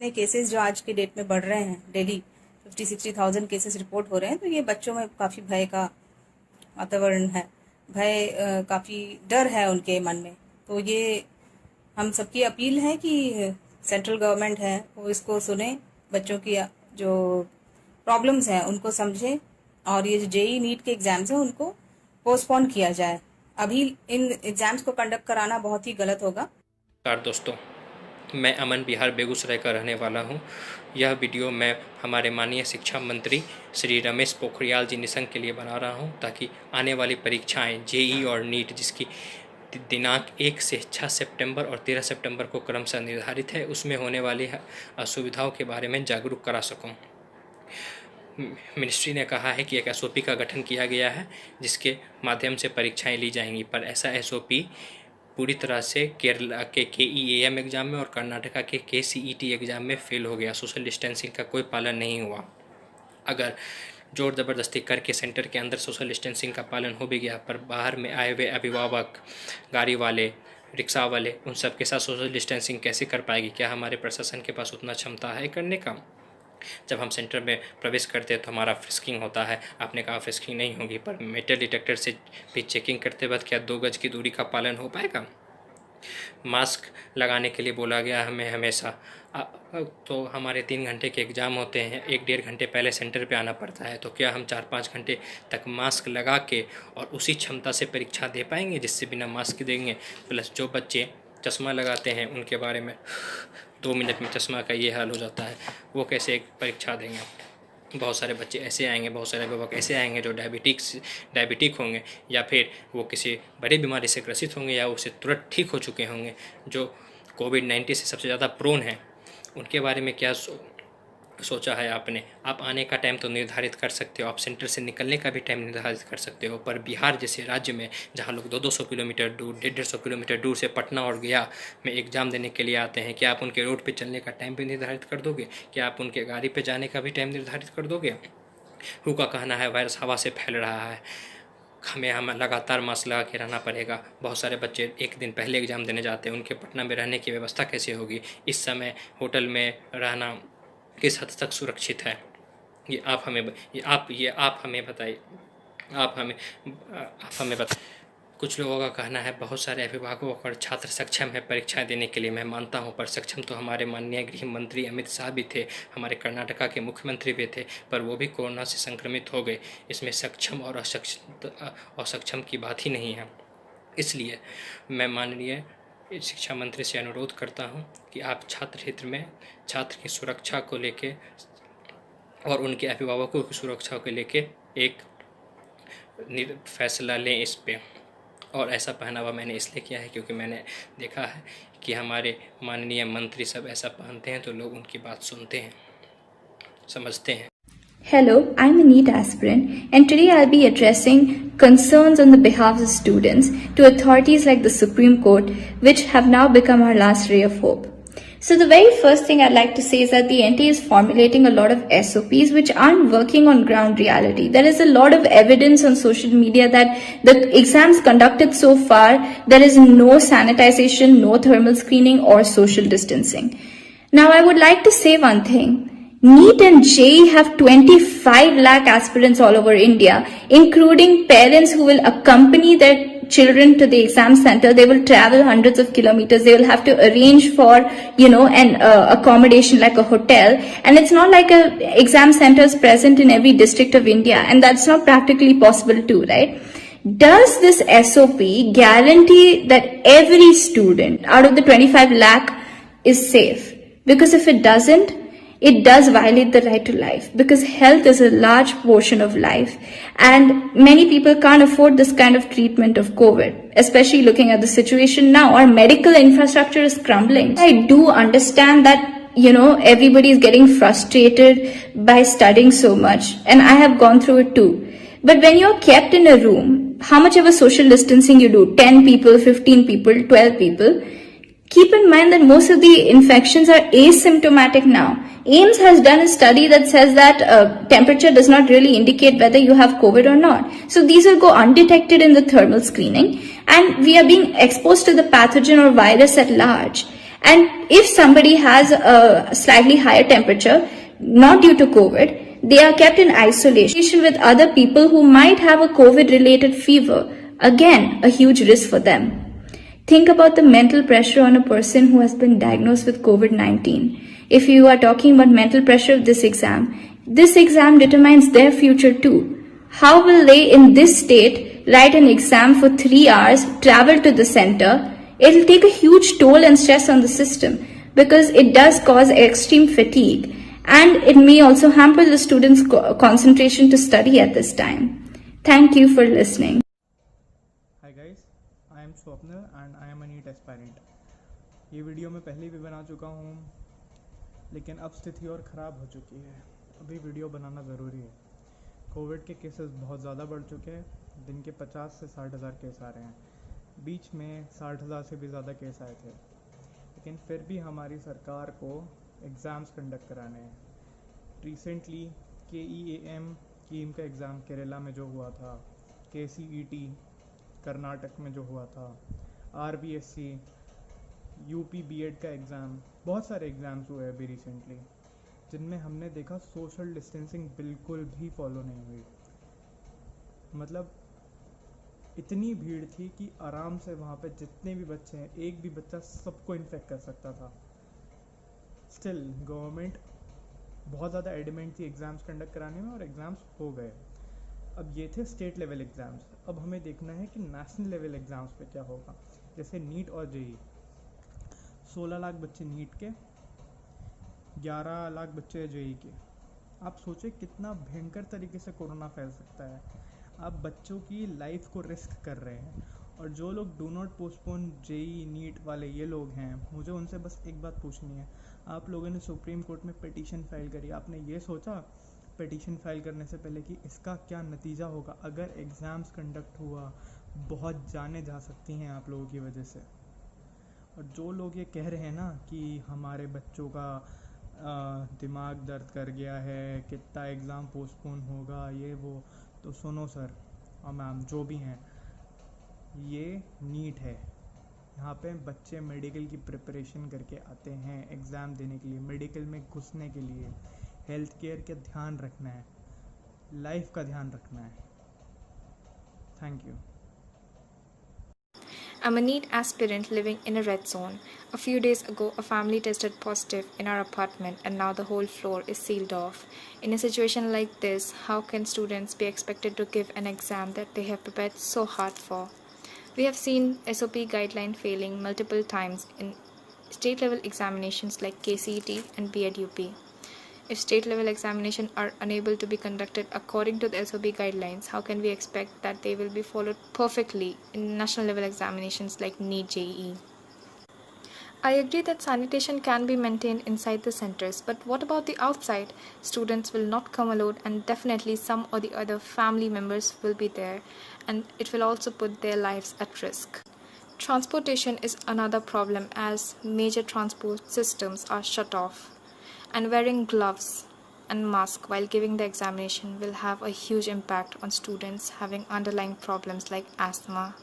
इतने केसेस जो आज के डेट में बढ़ रहे हैं, डेली 50-60,000 केसेस रिपोर्ट हो रहे हैं, तो ये बच्चों में काफ़ी भय का वातावरण है। भय काफ़ी डर है उनके मन में। तो ये हम सबकी अपील है कि सेंट्रल गवर्नमेंट है वो इसको सुने, बच्चों की जो प्रॉब्लम्स हैं उनको समझे, और ये जो जेई नीट के एग्ज़ाम्स हैं उनको पोस्टपोन किया जाए। अभी इन एग्ज़ाम्स को कंडक्ट कराना बहुत ही गलत होगा। नमस्कार दोस्तों, मैं अमन बिहार बेगूसराय का रहने वाला हूं। यह वीडियो मैं हमारे माननीय शिक्षा मंत्री श्री रमेश पोखरियाल जी निशंक के लिए बना रहा हूं, ताकि आने वाली परीक्षाएं जेई और नीट, जिसकी दिनांक 1 से 6 सितंबर और 13 सितंबर को क्रमशः निर्धारित है, उसमें होने वाली असुविधाओं के बारे में जागरूक करा सकूं। मिनिस्ट्री ने कहा है कि एक एसओपी का गठन किया गया है जिसके माध्यम से परीक्षाएं ली जाएंगी, पर ऐसा एसओपी पूरी तरह से केरला के KEAM एग्ज़ाम में और कर्नाटका के KCET एग्ज़ाम में फेल हो गया। सोशल डिस्टेंसिंग का कोई पालन नहीं हुआ। अगर जोर ज़बरदस्ती करके सेंटर के अंदर सोशल डिस्टेंसिंग का पालन हो भी गया, पर बाहर में आए हुए अभिभावक, गाड़ी वाले, रिक्शा वाले, उन सब के साथ सोशल डिस्टेंसिंग कैसे कर पाएगी? क्या हमारे प्रशासन के पास उतना क्षमता है करने का? जब हम सेंटर में प्रवेश करते हैं तो हमारा फ्रिस्किंग होता है। आपने कहा फ्रिस्किंग नहीं होगी, पर मेटल डिटेक्टर से भी चेकिंग करते वक्त क्या 2 गज की दूरी का पालन हो पाएगा? मास्क लगाने के लिए बोला गया हमें हमेशा। तो हमारे 3 घंटे के एग्ज़ाम होते हैं, 1-1.5 घंटे पहले सेंटर पे आना पड़ता है, तो क्या हम 4-5 घंटे तक मास्क लगा के और उसी क्षमता से परीक्षा दे पाएंगे जिससे बिना मास्क देंगे? प्लस जो बच्चे चश्मा लगाते हैं उनके बारे में 2 मिनट में चश्मा का ये हाल हो जाता है, वो कैसे एक परीक्षा देंगे? बहुत सारे बच्चे ऐसे आएंगे, बहुत सारे अभिभावक ऐसे आएंगे जो डायबिटिक होंगे, या फिर वो किसी बड़ी बीमारी से ग्रसित होंगे, या उससे तुरंत ठीक हो चुके होंगे, जो कोविड-19 से सबसे ज़्यादा प्रोन हैं। उनके बारे में क्या सोचा है आपने? आप आने का टाइम तो निर्धारित कर सकते हो, आप सेंटर से निकलने का भी टाइम निर्धारित कर सकते हो, पर बिहार जैसे राज्य में जहाँ लोग 200-200 किलोमीटर दूर, 150-150 किलोमीटर दूर से पटना और गया में एग्ज़ाम देने के लिए आते हैं, क्या आप उनके रोड पे चलने का टाइम भी निर्धारित कर दोगे? क्या आप उनके गाड़ी पे जाने का भी टाइम निर्धारित कर दोगे? हु का कहना है वायरस हवा से फैल रहा है, हमें लगातार मास्क लगा के रहना पड़ेगा। बहुत सारे बच्चे 1 दिन पहले एग्ज़ाम देने जाते हैं, उनके पटना में रहने की व्यवस्था कैसे होगी? इस समय होटल में रहना किस हद तक सुरक्षित है? ये आप हमें बताइए। आप हमें बताइए। कुछ लोगों का कहना है बहुत सारे अभिभावकों और छात्र सक्षम है परीक्षाएं देने के लिए। मैं मानता हूं, पर सक्षम तो हमारे माननीय गृह मंत्री अमित शाह भी थे, हमारे कर्नाटका के मुख्यमंत्री भी थे, पर वो भी कोरोना से संक्रमित हो गए। इसमें सक्षम और असक्षम की बात ही नहीं है। इसलिए मैं माननीय शिक्षा मंत्री से अनुरोध करता हूं कि आप छात्र हित में छात्र की सुरक्षा को लेके और उनके अभिभावकों की सुरक्षा को लेके एक फैसला लें इस पे। और ऐसा पहनावा मैंने इसलिए किया है क्योंकि मैंने देखा है कि हमारे माननीय मंत्री सब ऐसा पहनते हैं तो लोग उनकी बात सुनते हैं, समझते हैं। Hello, I'm a NEET aspirant, and today I'll be addressing concerns on the behalf of students to authorities like the Supreme Court, which have now become our last ray of hope. So the very first thing I'd like to say is that the NTA is formulating a lot of SOPs which aren't working on ground reality. There is a lot of evidence on social media that the exams conducted so far, there is no sanitization, no thermal screening or social distancing. Now I would like to say one thing. NEET and JEE have 25 lakh aspirants all over India, including parents who will accompany their children to the exam center. They will travel hundreds of kilometers. They will have to arrange for, an accommodation like a hotel. And it's not like a exam center is present in every district of India. And that's not practically possible too, right? Does this SOP guarantee that every student out of the 25 lakh is safe? Because if it doesn't, it does violate the right to life, because health is a large portion of life and many people can't afford this kind of treatment of COVID, especially looking at the situation now. Our medical infrastructure is crumbling. I do understand that, everybody is getting frustrated by studying so much, and I have gone through it too. But when you're kept in a room, how much ever social distancing you do, 10 people, 15 people, 12 people, keep in mind that most of the infections are asymptomatic now. AIMS has done a study that says that temperature does not really indicate whether you have COVID or not. So these will go undetected in the thermal screening, and we are being exposed to the pathogen or virus at large. And if somebody has a slightly higher temperature, not due to COVID, they are kept in isolation with other people who might have a COVID related fever. Again, a huge risk for them. Think about the mental pressure on a person who has been diagnosed with COVID-19. If you are talking about mental pressure of this exam determines their future too. How will they in this state write an exam for 3 hours, travel to the center? It'll take a huge toll and stress on the system because it does cause extreme fatigue, and it may also hamper the students' concentration to study at this time. Thank you for listening. Hi guys, I am Swapnil and I am a NEET aspirant. ये video मैं पहले भी बना चुका हूँ, लेकिन अब स्थिति और ख़राब हो चुकी है। अभी वीडियो बनाना ज़रूरी है। कोविड के केसेस बहुत ज़्यादा बढ़ चुके हैं, दिन के 50 से 60 हज़ार केस आ रहे हैं। बीच में 60,000 से भी ज़्यादा केस आए थे, लेकिन फिर भी हमारी सरकार को एग्ज़ाम्स कंडक्ट कराने हैं। रिसेंटली KEAM कीम का एग्ज़ाम केरला में जो हुआ था, KCET कर्नाटक में जो हुआ था, RBSC UP BEd का एग्ज़ाम, बहुत सारे एग्ज़ाम्स हुए अभी रिसेंटली, जिनमें हमने देखा सोशल डिस्टेंसिंग बिल्कुल भी फॉलो नहीं हुई। मतलब इतनी भीड़ थी कि आराम से वहाँ पे जितने भी बच्चे हैं, एक भी बच्चा सबको इन्फेक्ट कर सकता था। स्टिल गवर्नमेंट बहुत ज़्यादा एडमेंट थी एग्ज़ाम्स कंडक्ट कराने में और एग्ज़ाम्स हो गए। अब ये थे स्टेट लेवल एग्ज़ाम्स। अब हमें देखना है कि नेशनल लेवल एग्ज़ाम्स पे क्या होगा। जैसे नीट और जेई, 16 लाख बच्चे नीट के, 11 लाख बच्चे जेई के। आप सोचें कितना भयंकर तरीके से कोरोना फैल सकता है। आप बच्चों की लाइफ को रिस्क कर रहे हैं। और जो लोग do not postpone JEE NEET वाले ये लोग हैं, मुझे उनसे बस एक बात पूछनी है। आप लोगों ने सुप्रीम कोर्ट में पिटीशन फाइल करी, आपने ये सोचा पिटीशन फाइल करने से पहले कि इसका क्या नतीजा होगा? अगर एग्ज़ाम्स कंडक्ट हुआ, बहुत जानें जा सकती हैं आप लोगों की वजह से। और जो लोग ये कह रहे हैं ना कि हमारे बच्चों का दिमाग दर्द कर गया है, कितना एग्ज़ाम पोस्टपोन होगा, ये वो, तो सुनो सर और मैम जो भी हैं, ये नीट है। यहाँ पे बच्चे मेडिकल की प्रिपरेशन करके आते हैं एग्ज़ाम देने के लिए, मेडिकल में घुसने के लिए। हेल्थ केयर का ध्यान रखना है, लाइफ का ध्यान रखना है। Thank you. I'm a NEET aspirant living in a red zone. A few days ago, a family tested positive in our apartment and now the whole floor is sealed off. In a situation like this, how can students be expected to give an exam that they have prepared so hard for? We have seen SOP guideline failing multiple times in state level examinations like KCET and BEd UP. If state level examinations are unable to be conducted according to the SOP guidelines, how can we expect that they will be followed perfectly in national level examinations like NEET JEE? I agree that sanitation can be maintained inside the centers, but what about the outside? Students will not come alone and definitely some or the other family members will be there, and it will also put their lives at risk. Transportation is another problem as major transport systems are shut off. And wearing gloves and mask while giving the examination will have a huge impact on students having underlying problems like asthma,